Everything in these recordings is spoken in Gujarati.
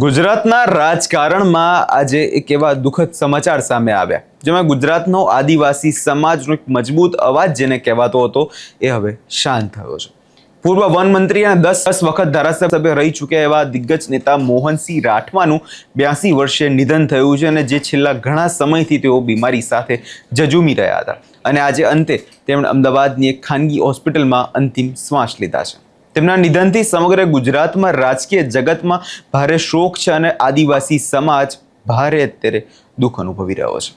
ગુજરાતના રાજકારણમાં આજે એક એવા દુઃખદ સમાચાર સામે આવ્યા, જેમાં ગુજરાતનો આદિવાસી સમાજનો એક મજબૂત અવાજ જેને કહેવાતો હતો એ હવે શાંત થયો છે. પૂર્વ વન મંત્રી અને 10 વખત ધારાસભ્ય રહી ચૂક્યા એવા દિગ્ગજ નેતા મોહનસિંહ રાઠવાનું 82 વર્ષે નિધન થયું છે અને જે છેલ્લા ઘણા સમયથી તેઓ બીમારી સાથે ઝઝૂમી રહ્યા હતા અને આજે અંતે તેમણે અમદાવાદની એક ખાનગી હોસ્પિટલમાં અંતિમ શ્વાસ લીધા છે. તેમના નિધનથી સમગ્ર ગુજરાતમાં રાજકીય જગતમાં ભારે શોક છે અને આદિવાસી સમાજ ભારે અત્યારે દુઃખ અનુભવી રહ્યો છે.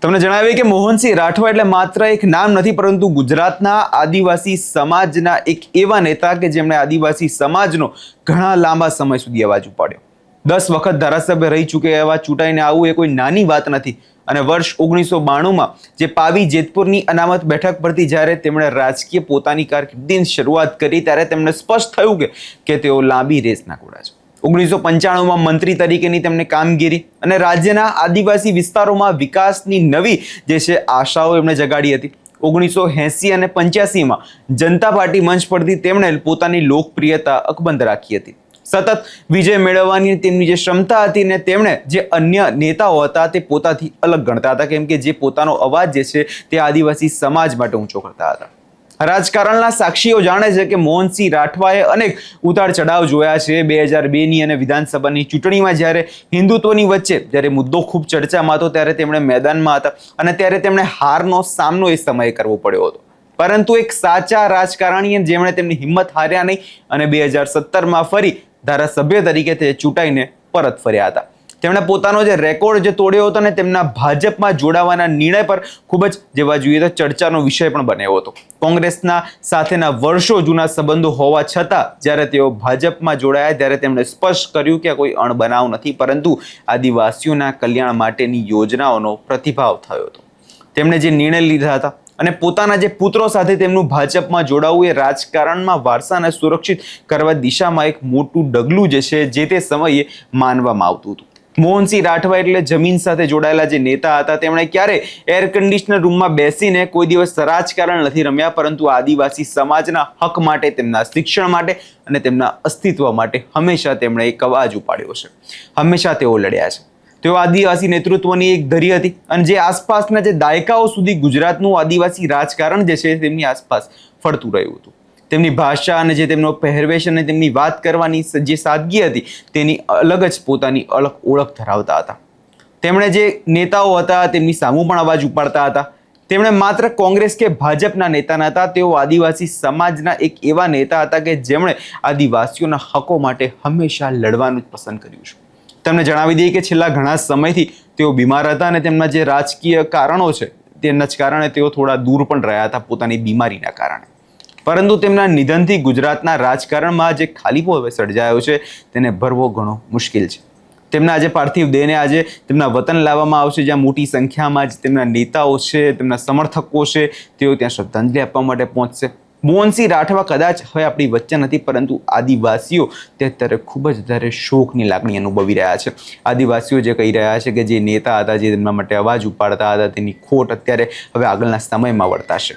તમને જણાવીએ કે મોહનસિંહ રાઠવા એટલે માત્ર એક નામ નથી, પરંતુ ગુજરાતના આદિવાસી સમાજના એક એવા નેતા કે જેમણે આદિવાસી સમાજનો ઘણા લાંબા સમય સુધી અવાજ ઉપાડ્યો. 10 વખત ધારાસભ્ય રહી ચૂક્યા એવા ચૂંટાઈને આવવું એ કોઈ નાની વાત નથી. અને વર્ષ 1992માં જે પાવી જેતપુરની અનામત બેઠક પરથી જ્યારે તેમણે રાજકીય પોતાની કારકિર્દીની શરૂઆત કરી ત્યારે તેમને સ્પષ્ટ થયું કે તેઓ લાંબી રેસના ઘોડા છે. 1995માં મંત્રી તરીકેની તેમની કામગીરી અને રાજ્યના આદિવાસી વિસ્તારોમાં વિકાસની નવી જે છે આશાઓ એમણે જગાડી હતી. 1980 અને 85માં જનતા પાર્ટી મંચ પરથી તેમણે પોતાની લોકપ્રિયતા અકબંધ રાખી હતી. સતત વિજય મેળવવાની તેમની જે ક્ષમતા હતી ને તેમણે જે અન્ય નેતાઓ હતા તે પોતાથી અલગ ગણતા હતા, કેમ કે જે પોતાનો અવાજ જે છે તે આદિવાસી સમાજ માટે ઊંચો કરતા હતા. રાજકારણના સાક્ષીઓ જાણે છે કે મોહનસિંહ રાઠવાએ અનેક ઉતાર ચઢાવ જોયા છે. 2002ની અને વિધાનસભાની ચૂંટણીમાં જ્યારે હિન્દુત્વની વચ્ચે જ્યારે મુદ્દો ખૂબ ચર્ચામાં હતો ત્યારે તેમણે મેદાનમાં હતા અને ત્યારે તેમણે હારનો સામનો એ સમયે કરવો પડ્યો હતો. પરંતુ એક સાચા રાજકારણીએ જેમણે તેમની હિંમત હાર્યા નહીં અને 2017માં ફરી ધારાસભ્ય તરીકે તે ચૂંટાઈને પરત ફર્યા હતા. તેમણે પોતાનો જે રેકોર્ડ જે તોડ્યો હતો અને તેમના ભાજપમાં જોડાવાના નિર્ણય પર ખૂબ જ જેવા જોઈએ તો ચર્ચાનો વિષય પણ બન્યો હતો. કોંગ્રેસના સાથેના વર્ષો જૂના સંબંધો હોવા છતાં જ્યારે તેઓ ભાજપમાં જોડાયા ત્યારે તેમણે સ્પષ્ટ કર્યું કે કોઈ અણબનાવ નથી, પરંતુ આદિવાસીઓના કલ્યાણ માટેની યોજનાઓનો પ્રતિભાવ થયો હતો. તેમણે જે નિર્ણય લીધા હતા અને પોતાના જે પુત્રો સાથે તેમનું ભાજપમાં જોડાવું એ રાજકારણમાં વારસાને સુરક્ષિત કરવા દિશામાં એક મોટું ડગલું જે છે જે તે સમયે માનવામાં આવતું હતું. મોહનસિંહ રાઠવા એટલે જમીન સાથે જોડાયેલા જે નેતા હતા. તેમણે ક્યારે એર કન્ડિશનર રૂમમાં બેસીને કોઈ દિવસ રાજકારણ નથી રમ્યા, પરંતુ આદિવાસી સમાજના હક માટે, તેમના શિક્ષણ માટે અને તેમના અસ્તિત્વ માટે હંમેશા તેમણે એક અવાજ ઉપાડ્યો છે. હંમેશા તેઓ લડ્યા છે. તેઓ આદિવાસી નેતૃત્વની એક ધરી હતી અને જે આસપાસના જે દાયકાઓ સુધી ગુજરાતનું આદિવાસી રાજકારણ જે છે તેમની આસપાસ ફરતું રહ્યું હતું. તેમની ભાષા અને જે તેમનો પહેરવેશ અને તેમની વાત કરવાની જે સાદગી હતી તેની અલગ જ પોતાની અલગ ઓળખ ધરાવતા હતા. તેમણે જે નેતાઓ હતા તેમની સામું પણ અવાજ ઉપાડતા હતા. તેમણે માત્ર કોંગ્રેસ કે ભાજપના નેતા ન હતા, તેઓ આદિવાસી સમાજના એક એવા નેતા હતા કે જેમણે આદિવાસીઓના હકો માટે હંમેશા લડવાનું જ પસંદ કર્યું છે. તમને જણાવી દઈએ કે છેલ્લા ઘણા સમયથી તેઓ બીમાર હતા અને તેમના જે રાજકીય કારણો છે તેના જ કારણે તેઓ થોડા દૂર પણ રહ્યા હતા પોતાની બીમારીના કારણે. પરંતુ તેમના નિધનથી ગુજરાતના રાજકારણમાં જે ખાલીપો હવે સર્જાયો છે તેને ભરવો ઘણો મુશ્કેલ છે. તેમના આજે પાર્થિવ દેહને આજે તેમના વતન લાવવામાં આવશે, જ્યાં મોટી સંખ્યામાં જ તેમના નેતાઓ છે, તેમના સમર્થકો છે, તેઓ ત્યાં શ્રદ્ધાંજલિ આપવા માટે પહોંચશે. મોહનસિંહ રાઠવા કદાચ હવે આપણી વચ્ચે નથી, પરંતુ આદિવાસીઓ તે અત્યારે ખૂબ જ વધારે શોકની લાગણી અનુભવી રહ્યા છે. આદિવાસીઓ જે કહી રહ્યા છે કે જે નેતા હતા, જે તેમના માટે અવાજ ઉપાડતા હતા, તેની ખોટ અત્યારે હવે આગળના સમયમાં વર્તાશે.